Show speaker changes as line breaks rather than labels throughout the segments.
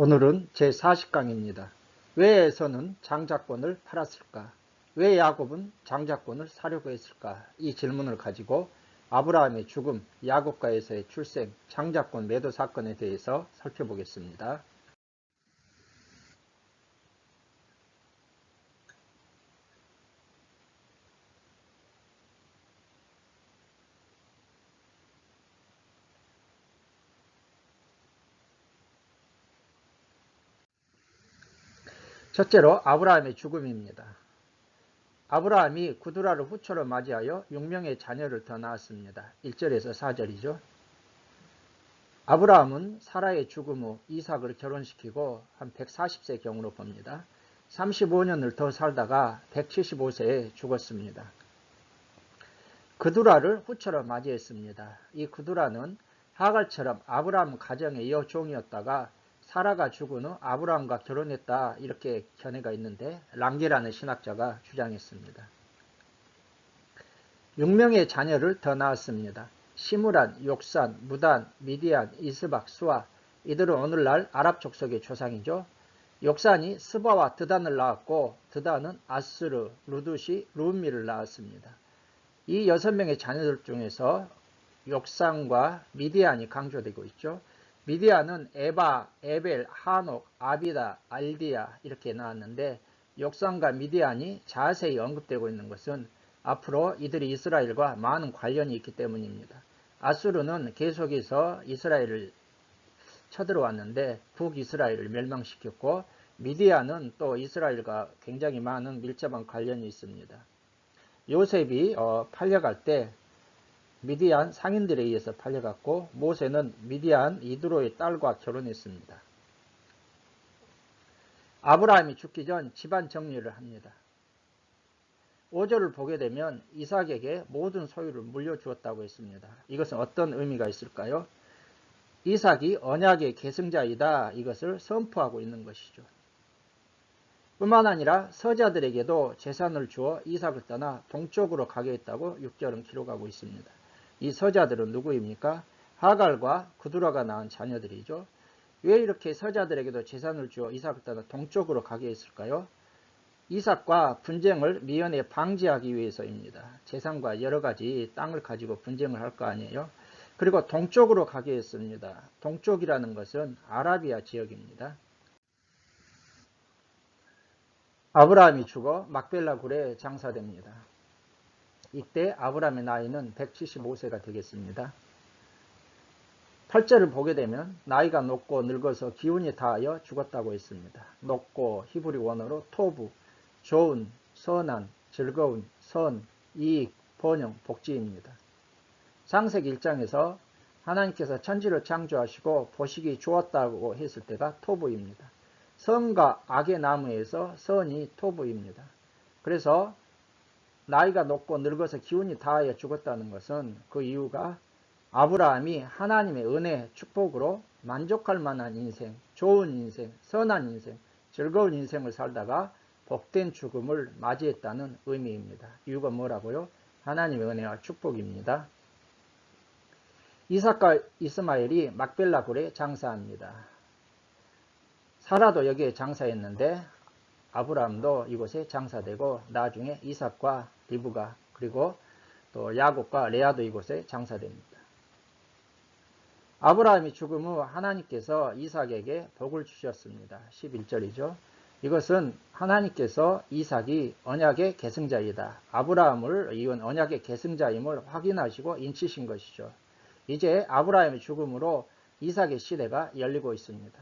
오늘은 제40강입니다. 왜 에서는 장자권을 팔았을까? 왜 야곱은 장자권을 사려고 했을까? 이 질문을 가지고 아브라함의 죽음, 야곱과 에서의 출생, 장자권 매도 사건에 대해서 살펴보겠습니다. 첫째로 아브라함의 죽음입니다. 아브라함이 구두라를 후처로 맞이하여 6명의 자녀를 더 낳았습니다. 1절에서 4절이죠. 아브라함은 사라의 죽음 후 이삭을 결혼시키고 한 140세 경으로 봅니다. 35년을 더 살다가 175세에 죽었습니다. 그두라를 후처로 맞이했습니다. 이 그두라는 하갈처럼 아브라함 가정의 여종이었다가 사라가 죽은 후 아브라함과 결혼했다 이렇게 견해가 있는데 랑게라는 신학자가 주장했습니다. 6명의 자녀를 더 낳았습니다. 시므란, 욕산, 무단, 미디안, 이스박, 수아 이들은 오늘날 아랍 족속의 조상이죠. 욕산이 스바와 드단을 낳았고 드단은 아스르, 루두시, 루미를 낳았습니다. 이 6명의 자녀들 중에서 욕산과 미디안이 강조되고 있죠. 미디안은 에바, 에벨, 하녹, 아비다, 알디아 이렇게 나왔는데 욕산과 미디안이 자세히 언급되고 있는 것은 앞으로 이들이 이스라엘과 많은 관련이 있기 때문입니다. 아수르는 계속해서 이스라엘을 쳐들어왔는데 북이스라엘을 멸망시켰고 미디안은 또 이스라엘과 굉장히 많은 밀접한 관련이 있습니다. 요셉이 팔려갈 때 미디안 상인들에 의해서 팔려갔고 모세는 미디안 이드로의 딸과 결혼했습니다. 아브라함이 죽기 전 집안 정리를 합니다. 5절을 보게 되면 이삭에게 모든 소유를 물려주었다고 했습니다. 이것은 어떤 의미가 있을까요? 이삭이 언약의 계승자이다 이것을 선포하고 있는 것이죠. 뿐만 아니라 서자들에게도 재산을 주어 이삭을 떠나 동쪽으로 가게 했다고 6절은 기록하고 있습니다. 이 서자들은 누구입니까? 하갈과 구두라가 낳은 자녀들이죠. 왜 이렇게 서자들에게도 재산을 주어 이삭을 떠나 동쪽으로 가게 했을까요? 이삭과 분쟁을 미연에 방지하기 위해서입니다. 재산과 여러 가지 땅을 가지고 분쟁을 할 거 아니에요. 그리고 동쪽으로 가게 했습니다. 동쪽이라는 것은 아라비아 지역입니다. 아브라함이 죽어 막벨라 굴에 장사됩니다. 이때 아브라함의 나이는 175세가 되겠습니다. 8절을 보게 되면 나이가 높고 늙어서 기운이 다하여 죽었다고 했습니다. 높고 히브리 원어로 토부, 좋은, 선한, 즐거운, 선, 이익, 번영, 복지입니다. 창세기 1장에서 하나님께서 천지를 창조하시고 보시기 좋았다고 했을 때가 토부입니다. 선과 악의 나무에서 선이 토부입니다. 그래서 나이가 높고 늙어서 기운이 다하여 죽었다는 것은 그 이유가 아브라함이 하나님의 은혜, 축복으로 만족할 만한 인생, 좋은 인생, 선한 인생, 즐거운 인생을 살다가 복된 죽음을 맞이했다는 의미입니다. 이유가 뭐라고요? 하나님의 은혜와 축복입니다. 이삭과 이스마엘이 막벨라 굴에 장사합니다. 사라도 여기에 장사했는데 아브라함도 이곳에 장사되고 나중에 이삭과 리브가 그리고 또 야곱과 레아도 이곳에 장사됩니다. 아브라함이 죽음 후 하나님께서 이삭에게 복을 주셨습니다. 11절이죠. 이것은 하나님께서 이삭이 언약의 계승자이다. 아브라함을 이은 언약의 계승자임을 확인하시고 인치신 것이죠. 이제 아브라함의 죽음으로 이삭의 시대가 열리고 있습니다.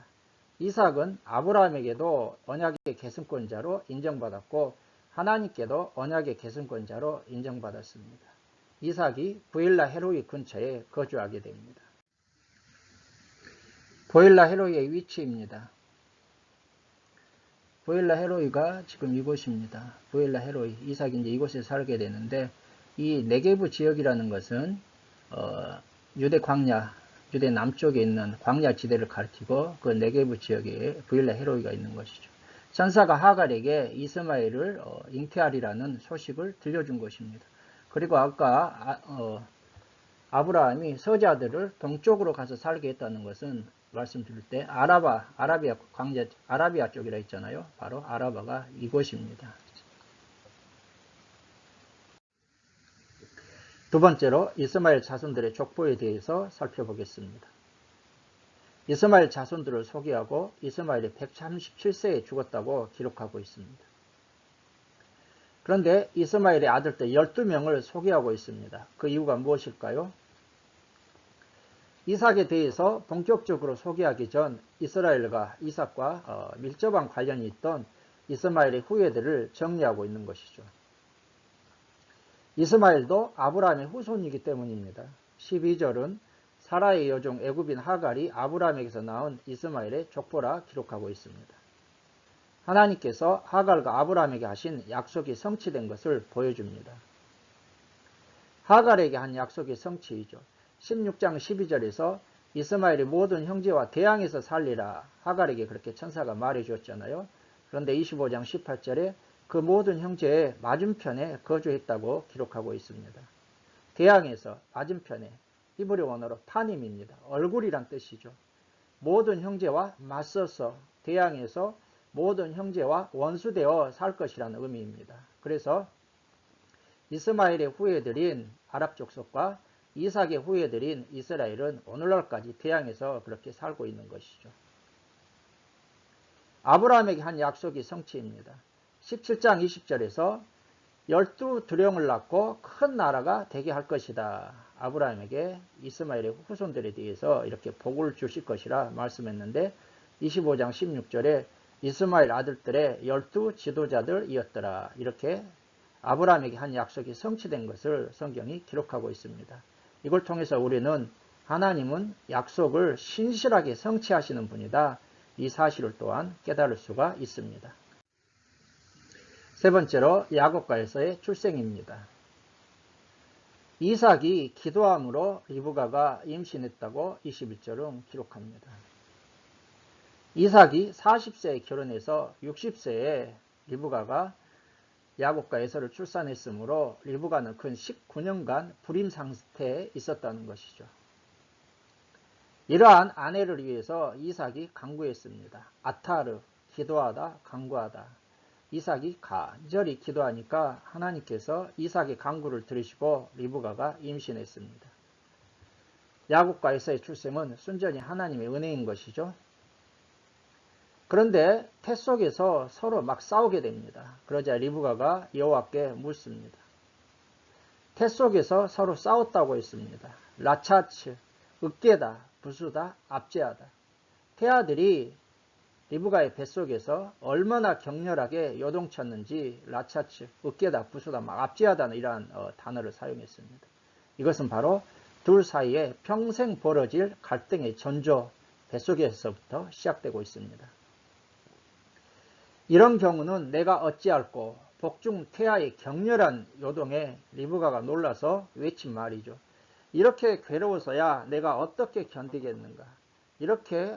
이삭은 아브라함에게도 언약의 계승권자로 인정받았고 하나님께도 언약의 계승권자로 인정받았습니다. 이삭이 부엘라 헤로이 근처에 거주하게 됩니다. 부엘라 헤로이의 위치입니다. 부엘라 헤로이가 지금 이곳입니다. 부엘라 헤로이, 이삭이 이제 이곳에 살게 되는데 이 네게브 지역이라는 것은 유대 광야, 유대 남쪽에 있는 광야 지대를 가리키고 그 네게브 지역에 부엘라 헤로이가 있는 것이죠. 천사가 하갈에게 이스마엘을 잉태하리라는 소식을 들려준 것입니다. 그리고 아까 아브라함이 서자들을 동쪽으로 가서 살게 했다는 것은 말씀드릴 때 아라비아 쪽이라 했잖아요. 바로 아라바가 이곳입니다. 두 번째로 이스마엘 자손들의 족보에 대해서 살펴보겠습니다. 이스마엘 자손들을 소개하고 이스마엘이 137세에 죽었다고 기록하고 있습니다. 그런데 이스마엘의 아들들 12명을 소개하고 있습니다. 그 이유가 무엇일까요? 이삭에 대해서 본격적으로 소개하기 전 이스라엘과 이삭과 밀접한 관련이 있던 이스마엘의 후예들을 정리하고 있는 것이죠. 이스마엘도 아브라함의 후손이기 때문입니다. 12절은 사라의 여종 애굽인 하갈이 아브라함에게서 낳은 이스마엘의 족보라 기록하고 있습니다. 하나님께서 하갈과 아브라함에게 하신 약속이 성취된 것을 보여줍니다. 하갈에게 한 약속의 성취이죠. 16장 12절에서 이스마엘이 모든 형제와 대항해서 살리라 하갈에게 그렇게 천사가 말해주었잖아요. 그런데 25장 18절에 그 모든 형제의 맞은편에 거주했다고 기록하고 있습니다. 대항해서 맞은편에 히브리 원어로 파님입니다. 얼굴이란 뜻이죠. 모든 형제와 맞서서 대항해서 모든 형제와 원수되어 살 것이라는 의미입니다. 그래서 이스마엘의 후예들인 아랍 족속과 이삭의 후예들인 이스라엘은 오늘날까지 대항해서 그렇게 살고 있는 것이죠. 아브라함에게 한 약속이 성취입니다. 17장 20절에서 12두령을 낳고 큰 나라가 되게 할 것이다. 아브라함에게 이스마엘의 후손들에 대해서 이렇게 복을 주실 것이라 말씀했는데 25장 16절에 이스마엘 아들들의 12 지도자들이었더라. 이렇게 아브라함에게 한 약속이 성취된 것을 성경이 기록하고 있습니다. 이걸 통해서 우리는 하나님은 약속을 신실하게 성취하시는 분이다. 이 사실을 또한 깨달을 수가 있습니다. 세 번째로 야곱과 에서의 출생입니다. 이삭이 기도함으로 리브가가 임신했다고 21절은 기록합니다. 이삭이 40세에 결혼해서 60세에 리브가가 야곱과 에서를 출산했으므로 리브가는 근 19년간 불임 상태에 있었다는 것이죠. 이러한 아내를 위해서 이삭이 간구했습니다. 아타르, 기도하다, 간구하다. 이삭이 간절히 기도하니까 하나님께서 이삭의 간구를 들으시고 리브가가 임신했습니다. 야곱과 에서의 출생은 순전히 하나님의 은혜인 것이죠. 그런데 태 속에서 서로 막 싸우게 됩니다. 그러자 리브가가 여호와께 묻습니다. 태 속에서 서로 싸웠다고 했습니다. 라차츠, 으깨다, 부수다, 압제하다. 태아들이 리브가의 뱃속에서 얼마나 격렬하게 요동쳤는지 라차츠, 으깨다, 부수다, 막 압제하다는 이러한 단어를 사용했습니다. 이것은 바로 둘 사이에 평생 벌어질 갈등의 전조, 뱃속에서부터 시작되고 있습니다. 이런 경우는 내가 어찌할꼬 복중 태아의 격렬한 요동에 리브가가 놀라서 외친 말이죠. 이렇게 괴로워서야 내가 어떻게 견디겠는가. 이렇게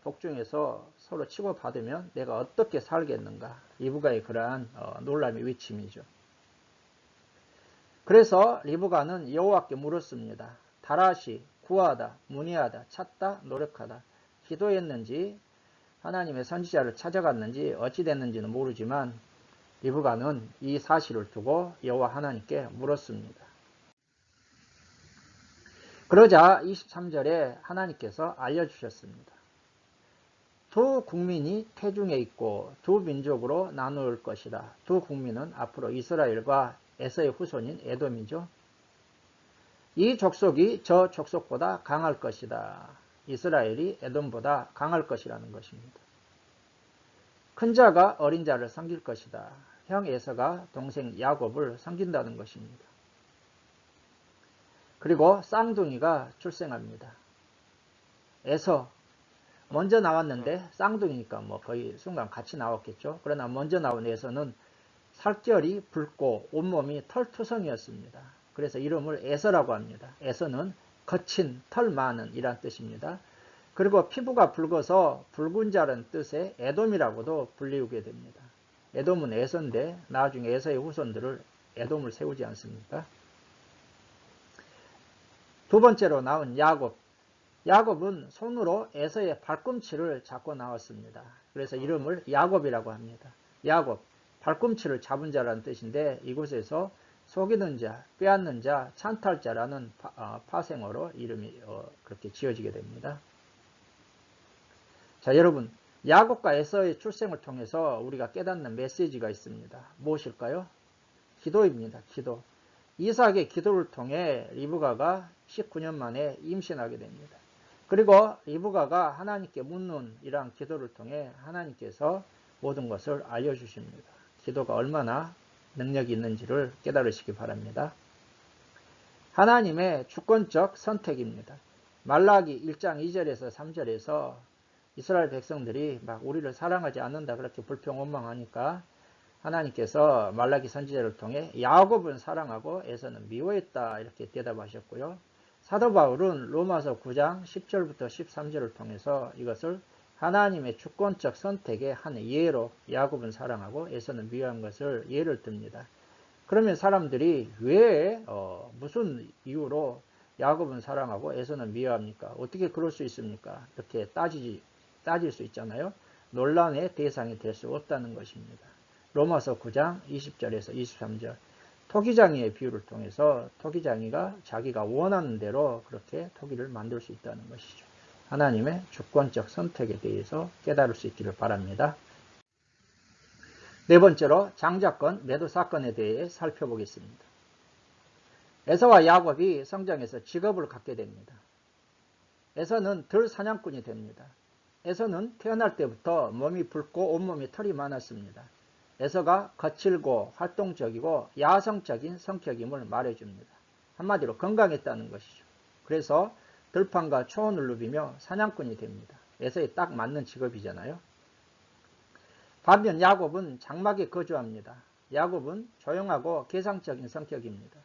복중에서 서로 치고받으면 내가 어떻게 살겠는가. 리브가의 그러한 놀람의 외침이죠. 그래서 리브가는 여호와께 물었습니다. 다라시, 구하다, 문의하다, 찾다, 노력하다. 기도했는지 하나님의 선지자를 찾아갔는지 어찌 됐는지는 모르지만 리브가는 이 사실을 두고 여호와 하나님께 물었습니다. 그러자 23절에 하나님께서 알려주셨습니다. 두 국민이 태중에 있고 두 민족으로 나눌 것이다. 두 국민은 앞으로 이스라엘과 에서의 후손인 에돔이죠. 이 족속이 저 족속보다 강할 것이다. 이스라엘이 에돔보다 강할 것이라는 것입니다. 큰 자가 어린 자를 섬길 것이다. 형 에서가 동생 야곱을 섬긴다는 것입니다. 그리고 쌍둥이가 출생합니다. 에서 먼저 나왔는데 쌍둥이니까 뭐 거의 순간 같이 나왔겠죠. 그러나 먼저 나온 에서는 살결이 붉고 온몸이 털투성이었습니다. 그래서 이름을 에서라고 합니다. 에서는 거친 털 많은 이란 뜻입니다. 그리고 피부가 붉어서 붉은 자라는 뜻의 에돔이라고도 불리우게 됩니다. 에돔은 에서인데 나중에 에서의 후손들을 에돔을 세우지 않습니까? 두 번째로 나온 야곱. 야곱은 손으로 에서의 발꿈치를 잡고 나왔습니다. 그래서 이름을 야곱이라고 합니다. 야곱, 발꿈치를 잡은 자라는 뜻인데 이곳에서 속이는 자, 빼앗는 자, 찬탈자라는 파생어로 이름이 그렇게 지어지게 됩니다. 자, 여러분, 야곱과 에서의 출생을 통해서 우리가 깨닫는 메시지가 있습니다. 무엇일까요? 기도입니다. 기도. 이삭의 기도를 통해 리브가가 19년 만에 임신하게 됩니다. 그리고 리브가가 하나님께 묻는 이러한 기도를 통해 하나님께서 모든 것을 알려주십니다. 기도가 얼마나 능력이 있는지를 깨달으시기 바랍니다. 하나님의 주권적 선택입니다. 말라기 1장 2절에서 3절에서 이스라엘 백성들이 막 우리를 사랑하지 않는다 그렇게 불평원망하니까 하나님께서 말라기 선지자를 통해 야곱은 사랑하고 에서는 미워했다 이렇게 대답하셨고요. 사도 바울은 로마서 9장 10절부터 13절을 통해서 이것을 하나님의 주권적 선택의 한 예로 야곱은 사랑하고 에서는 미워한 것을 예를 듭니다. 그러면 사람들이 왜 무슨 이유로 야곱은 사랑하고 에서는 미워합니까? 어떻게 그럴 수 있습니까? 이렇게 따질 수 있잖아요. 논란의 대상이 될 수 없다는 것입니다. 로마서 9장 20절에서 23절 토기장이의 비유를 통해서 토기장이가 자기가 원하는 대로 그렇게 토기를 만들 수 있다는 것이죠. 하나님의 주권적 선택에 대해서 깨달을 수 있기를 바랍니다. 네 번째로 장자권, 매도 사건에 대해 살펴보겠습니다. 에서와 야곱이 성장해서 직업을 갖게 됩니다. 에서는 들 사냥꾼이 됩니다. 에서는 태어날 때부터 몸이 붉고 온몸에 털이 많았습니다. 에서가 거칠고 활동적이고 야성적인 성격임을 말해줍니다. 한마디로 건강했다는 것이죠. 그래서 들판과 초원을 누비며 사냥꾼이 됩니다. 에서에 딱 맞는 직업이잖아요. 반면 야곱은 장막에 거주합니다. 야곱은 조용하고 개상적인 성격입니다.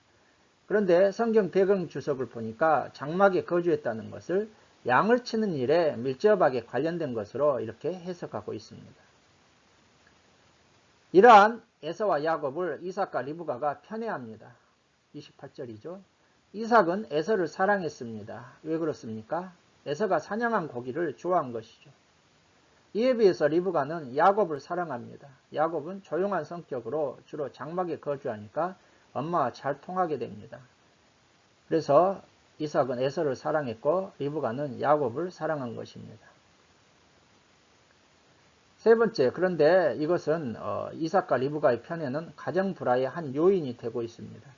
그런데 성경 배경 주석을 보니까 장막에 거주했다는 것을 양을 치는 일에 밀접하게 관련된 것으로 이렇게 해석하고 있습니다. 이러한 에서와 야곱을 이삭과 리브가가 편애합니다. 28절이죠. 이삭은 에서를 사랑했습니다. 왜 그렇습니까? 에서가 사냥한 고기를 좋아한 것이죠. 이에 비해서 리브가는 야곱을 사랑합니다. 야곱은 조용한 성격으로 주로 장막에 거주하니까 엄마와 잘 통하게 됩니다. 그래서 이삭은 에서를 사랑했고 리브가는 야곱을 사랑한 것입니다. 세 번째, 그런데 이것은 이삭과 리브가의 편애는 가정 불화의 한 요인이 되고 있습니다.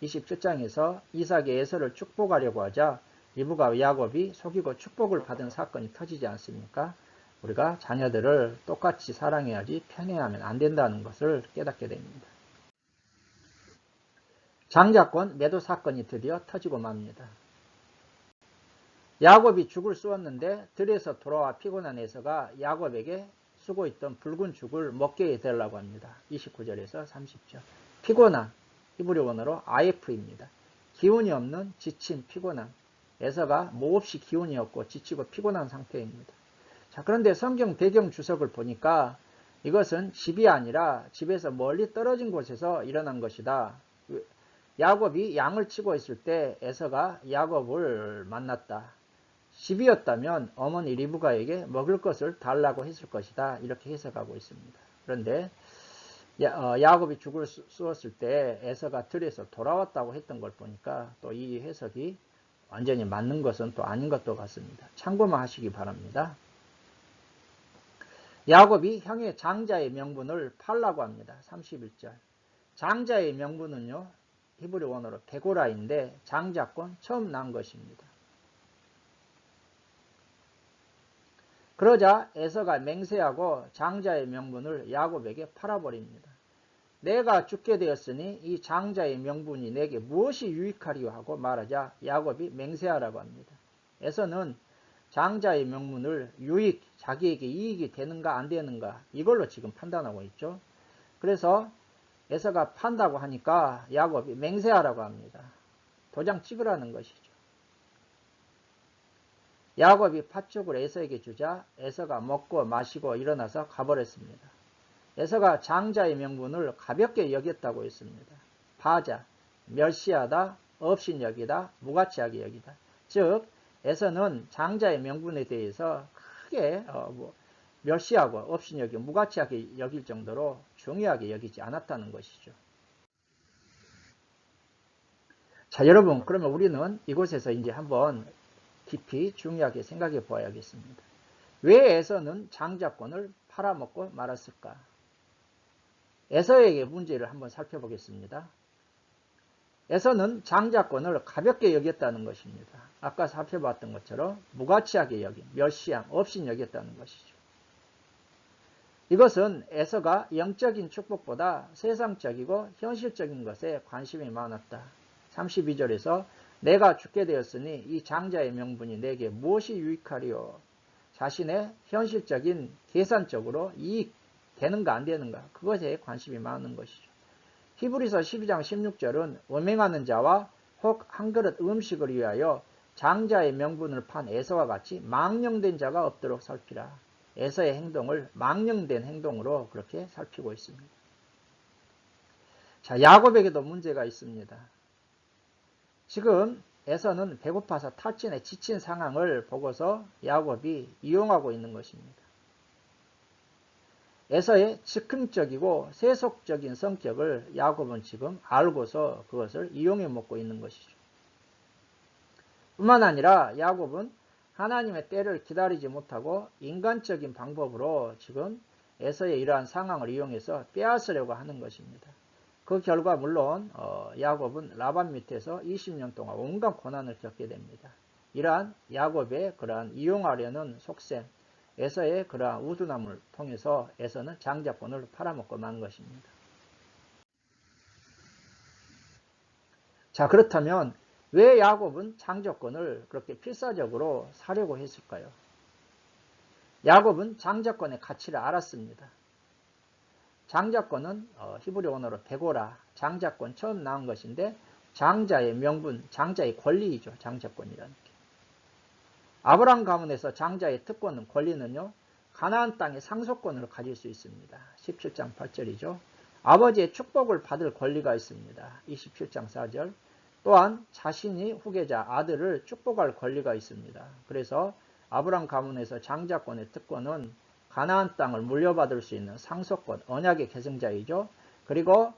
27장에서 이삭이 에서를 축복하려고 하자 리브가와 야곱이 속이고 축복을 받은 사건이 터지지 않습니까? 우리가 자녀들을 똑같이 사랑해야지 편애하면 안 된다는 것을 깨닫게 됩니다. 장자권 매도 사건이 드디어 터지고 맙니다. 야곱이 죽을 쏘았는데 들에서 돌아와 피곤한 에서가 야곱에게 쓰고 있던 붉은 죽을 먹게 해달라고 합니다. 29절에서 30절. 피곤한, 히브리 원어로 아예프입니다. 기운이 없는 지친 피곤함. 에서가 몹시 기운이 없고 지치고 피곤한 상태입니다. 자, 그런데 성경 배경 주석을 보니까 이것은 집이 아니라 집에서 멀리 떨어진 곳에서 일어난 것이다. 야곱이 양을 치고 있을 때 에서가 야곱을 만났다. 집이었다면 어머니 리브가에게 먹을 것을 달라고 했을 것이다. 이렇게 해석하고 있습니다. 그런데 야곱이 죽을 쏘았을 때 에서가 들에서 돌아왔다고 했던 걸 보니까 또 이 해석이 완전히 맞는 것은 또 아닌 것도 같습니다. 참고만 하시기 바랍니다. 야곱이 형의 장자의 명분을 팔라고 합니다. 31절. 장자의 명분은요, 히브리 원어로 데고라인데 장자권 처음 난 것입니다. 그러자 에서가 맹세하고 장자의 명분을 야곱에게 팔아버립니다. 내가 죽게 되었으니 이 장자의 명분이 내게 무엇이 유익하리요 하고 말하자 야곱이 맹세하라고 합니다. 에서는 장자의 명분을 유익, 자기에게 이익이 되는가 안 되는가 이걸로 지금 판단하고 있죠. 그래서 에서가 판다고 하니까 야곱이 맹세하라고 합니다. 도장 찍으라는 것이죠. 야곱이 팥죽을 에서에게 주자 에서가 먹고 마시고 일어나서 가버렸습니다. 에서가 장자의 명분을 가볍게 여겼다고 했습니다. 파자, 멸시하다, 업신여기다, 무가치하게 여기다. 즉 에서는 장자의 명분에 대해서 크게 멸시하고 없이 여기고 무가치하게 여길 정도로 중요하게 여기지 않았다는 것이죠. 자, 여러분, 그러면 우리는 이곳에서 이제 한번 깊이 중요하게 생각해 보아야겠습니다. 왜 에서는 장자권을 팔아먹고 말았을까? 에서에게 문제를 한번 살펴보겠습니다. 에서는 장자권을 가볍게 여겼다는 것입니다. 아까 살펴봤던 것처럼 무가치하게 여긴, 멸시함, 없이 여겼다는 것이죠. 이것은 에서가 영적인 축복보다 세상적이고 현실적인 것에 관심이 많았다. 32절에서 내가 죽게 되었으니 이 장자의 명분이 내게 무엇이 유익하리요? 자신의 현실적인 계산적으로 이익 되는가 안 되는가 그것에 관심이 많은 것이죠. 히브리서 12장 16절은 음행하는 자와 혹 한 그릇 음식을 위하여 장자의 명분을 판 에서와 같이 망령된 자가 없도록 살피라. 에서의 행동을 망령된 행동으로 그렇게 살피고 있습니다. 자, 야곱에게도 문제가 있습니다. 지금 에서는 배고파서 탈진에 지친 상황을 보고서 야곱이 이용하고 있는 것입니다. 에서의 즉흥적이고 세속적인 성격을 야곱은 지금 알고서 그것을 이용해 먹고 있는 것이죠. 뿐만 아니라 야곱은 하나님의 때를 기다리지 못하고 인간적인 방법으로 지금 에서의 이러한 상황을 이용해서 빼앗으려고 하는 것입니다. 그 결과 물론 야곱은 라반 밑에서 20년 동안 온갖 고난을 겪게 됩니다. 이러한 야곱의 그러한 이용하려는 속셈, 에서의 그러한 우둔함을 통해서 에서는 장자권을 팔아먹고 만 것입니다. 자, 그렇다면 왜 야곱은 장자권을 그렇게 필사적으로 사려고 했을까요? 야곱은 장자권의 가치를 알았습니다. 장자권은 히브리 언어로 베고라, 장자권 처음 나온 것인데 장자의 명분, 장자의 권리이죠. 장자권이라는 게. 아브라함 가문에서 장자의 특권은 권리는요. 가나안 땅의 상속권을 가질 수 있습니다. 17장 8절이죠. 아버지의 축복을 받을 권리가 있습니다. 27장 4절. 또한 자신이 후계자 아들을 축복할 권리가 있습니다. 그래서 아브라함 가문에서 장자권의 특권은 가나안 땅을 물려받을 수 있는 상속권, 언약의 계승자이죠. 그리고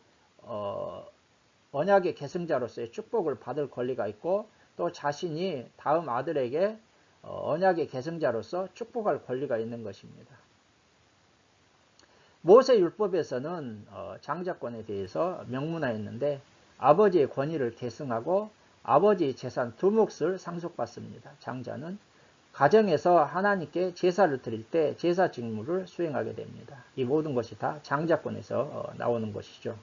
언약의 계승자로서의 축복을 받을 권리가 있고 또 자신이 다음 아들에게 언약의 계승자로서 축복할 권리가 있는 것입니다. 모세 율법에서는 장자권에 대해서 명문화했는데 아버지의 권위를 계승하고 아버지의 재산 두 몫을 상속받습니다. 장자는 가정에서 하나님께 제사를 드릴 때 제사 직무를 수행하게 됩니다. 이 모든 것이 다 장자권에서 나오는 것이죠.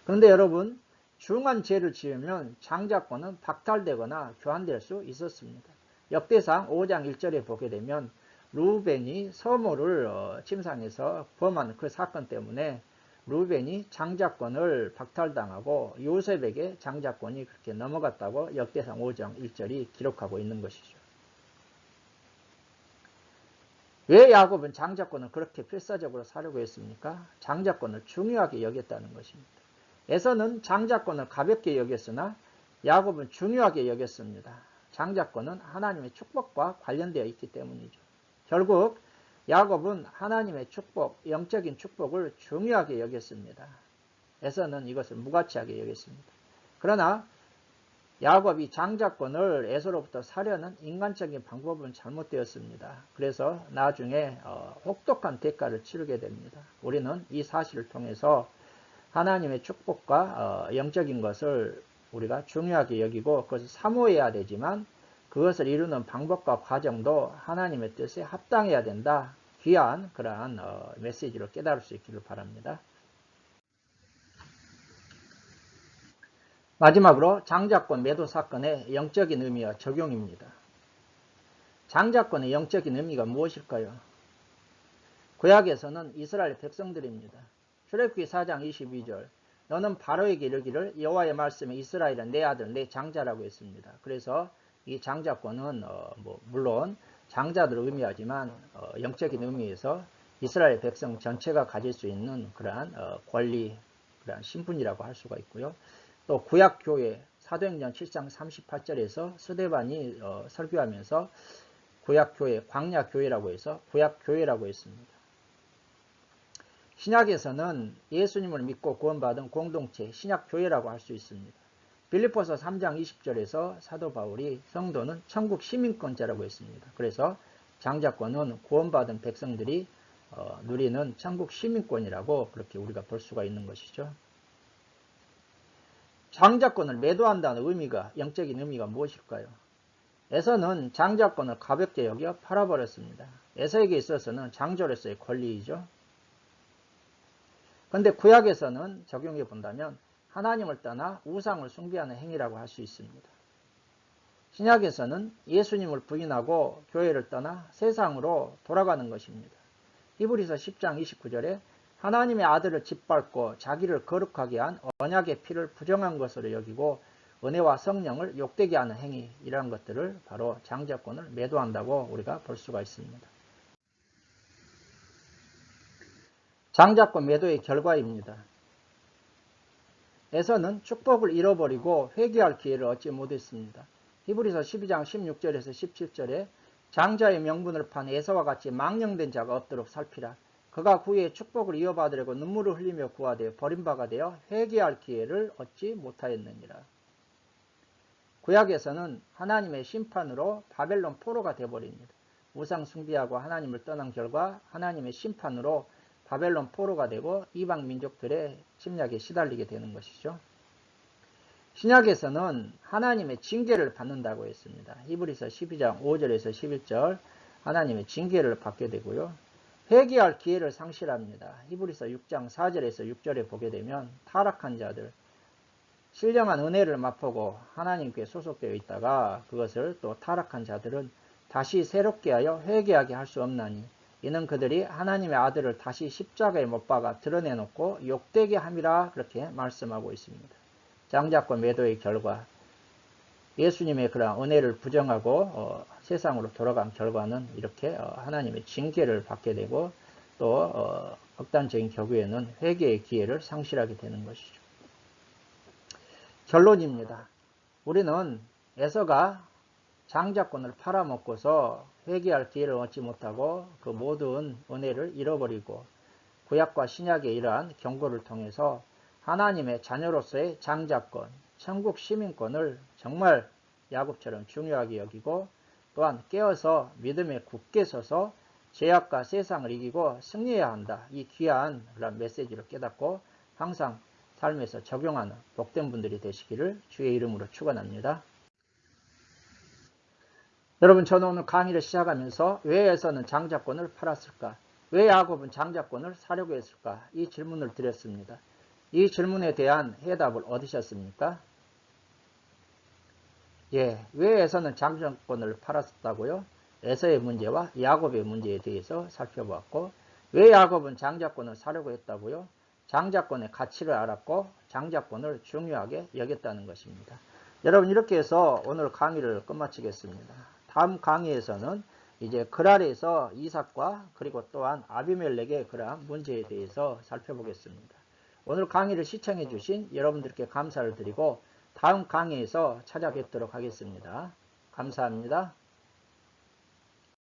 그런데 여러분, 중한 죄를 지으면 장자권은 박탈되거나 교환될 수 있었습니다. 역대상 5장 1절에 보게 되면 루벤이 서모를 침상해서 범한 그 사건 때문에 루벤이 장자권을 박탈당하고 요셉에게 장자권이 그렇게 넘어갔다고 역대상 5장 1절이 기록하고 있는 것이죠. 왜 야곱은 장자권을 그렇게 필사적으로 사려고 했습니까? 장자권을 중요하게 여겼다는 것입니다. 에서는 장자권을 가볍게 여겼으나 야곱은 중요하게 여겼습니다. 장자권은 하나님의 축복과 관련되어 있기 때문이죠. 결국 야곱은 하나님의 축복, 영적인 축복을 중요하게 여겼습니다. 에서는 이것을 무가치하게 여겼습니다. 그러나 야곱이 장자권을 에서로부터 사려는 인간적인 방법은 잘못되었습니다. 그래서 나중에 혹독한 대가를 치르게 됩니다. 우리는 이 사실을 통해서 하나님의 축복과 영적인 것을 우리가 중요하게 여기고 그것을 사모해야 되지만 그것을 이루는 방법과 과정도 하나님의 뜻에 합당해야 된다. 귀한 그러한 메시지를 깨달을 수 있기를 바랍니다. 마지막으로 장자권 매도 사건의 영적인 의미와 적용입니다. 장자권의 영적인 의미가 무엇일까요? 구약에서는 이스라엘 백성들입니다. 출애굽기 4장 22절 너는 바로에게 이르기를 여호와의 말씀에 이스라엘은 내 아들 내 장자라고 했습니다. 그래서 이 장자권은 물론 장자들을 의미하지만 영적인 의미에서 이스라엘 백성 전체가 가질 수 있는 그러한 권리, 그러한 신분이라고 할 수가 있고요. 또 구약교회 사도행전 7장 38절에서 스데반이 설교하면서 구약교회, 광야교회라고 해서 구약교회라고 했습니다. 신약에서는 예수님을 믿고 구원받은 공동체, 신약교회라고 할 수 있습니다. 빌립보서 3장 20절에서 사도 바울이 성도는 천국 시민권자라고 했습니다. 그래서 장자권은 구원받은 백성들이 누리는 천국 시민권이라고 그렇게 우리가 볼 수가 있는 것이죠. 장자권을 매도한다는 의미가, 영적인 의미가 무엇일까요? 에서는 장자권을 가볍게 여겨 팔아버렸습니다. 에서에게 있어서는 장조로서의 권리이죠. 그런데 구약에서는 적용해 본다면 하나님을 떠나 우상을 숭배하는 행위라고 할 수 있습니다. 신약에서는 예수님을 부인하고 교회를 떠나 세상으로 돌아가는 것입니다. 히브리서 10장 29절에 하나님의 아들을 짓밟고 자기를 거룩하게 한 언약의 피를 부정한 것으로 여기고 은혜와 성령을 욕되게 하는 행위, 이러한 것들을 바로 장자권을 매도한다고 우리가 볼 수가 있습니다. 장자권 매도의 결과입니다. 에서는 축복을 잃어버리고 회개할 기회를 얻지 못했습니다. 히브리서 12장 16절에서 17절에 장자의 명분을 판 에서와 같이 망령된 자가 없도록 살피라. 그가 후에 축복을 이어받으려고 눈물을 흘리며 구하되 버림바가 되어 회개할 기회를 얻지 못하였느니라. 구약에서는 하나님의 심판으로 바벨론 포로가 되어버립니다. 우상 숭배하고 하나님을 떠난 결과 하나님의 심판으로 바벨론 포로가 되고 이방 민족들의 침략에 시달리게 되는 것이죠. 신약에서는 하나님의 징계를 받는다고 했습니다. 히브리서 12장 5절에서 11절 하나님의 징계를 받게 되고요. 회개할 기회를 상실합니다. 히브리서 6장 4절에서 6절에 보게 되면 타락한 자들, 신령한 은혜를 맛보고 하나님께 소속되어 있다가 그것을 또 타락한 자들은 다시 새롭게 하여 회개하게 할 수 없나니 이는 그들이 하나님의 아들을 다시 십자가에 못 박아 드러내놓고 욕되게 함이라 그렇게 말씀하고 있습니다. 장자권 매도의 결과, 예수님의 그런 은혜를 부정하고 세상으로 돌아간 결과는 이렇게 하나님의 징계를 받게 되고 또 극단적인 경우에는 회개의 기회를 상실하게 되는 것이죠. 결론입니다. 우리는 에서가 장자권을 팔아먹고서 회개할 기회를 얻지 못하고 그 모든 은혜를 잃어버리고 구약과 신약의 이러한 경고를 통해서 하나님의 자녀로서의 장자권, 천국 시민권을 정말 야곱처럼 중요하게 여기고 또한 깨어서 믿음에 굳게 서서 죄악과 세상을 이기고 승리해야 한다. 이 귀한 그런 메시지를 깨닫고 항상 삶에서 적용하는 복된 분들이 되시기를 주의 이름으로 축원합니다. 여러분, 저는 오늘 강의를 시작하면서 왜 에서는 장자권을 팔았을까? 왜 야곱은 장자권을 사려고 했을까? 이 질문을 드렸습니다. 이 질문에 대한 해답을 얻으셨습니까? 예, 왜 에서는 장자권을 팔았다고요? 에서의 문제와 야곱의 문제에 대해서 살펴보았고, 왜 야곱은 장자권을 사려고 했다고요? 장자권의 가치를 알았고 장자권을 중요하게 여겼다는 것입니다. 여러분, 이렇게 해서 오늘 강의를 끝마치겠습니다. 다음 강의에서는 이제 그랄에서 이삭과 그리고 또한 아비멜렉의 그러한 문제에 대해서 살펴보겠습니다. 오늘 강의를 시청해 주신 여러분들께 감사를 드리고 다음 강의에서 찾아뵙도록 하겠습니다. 감사합니다.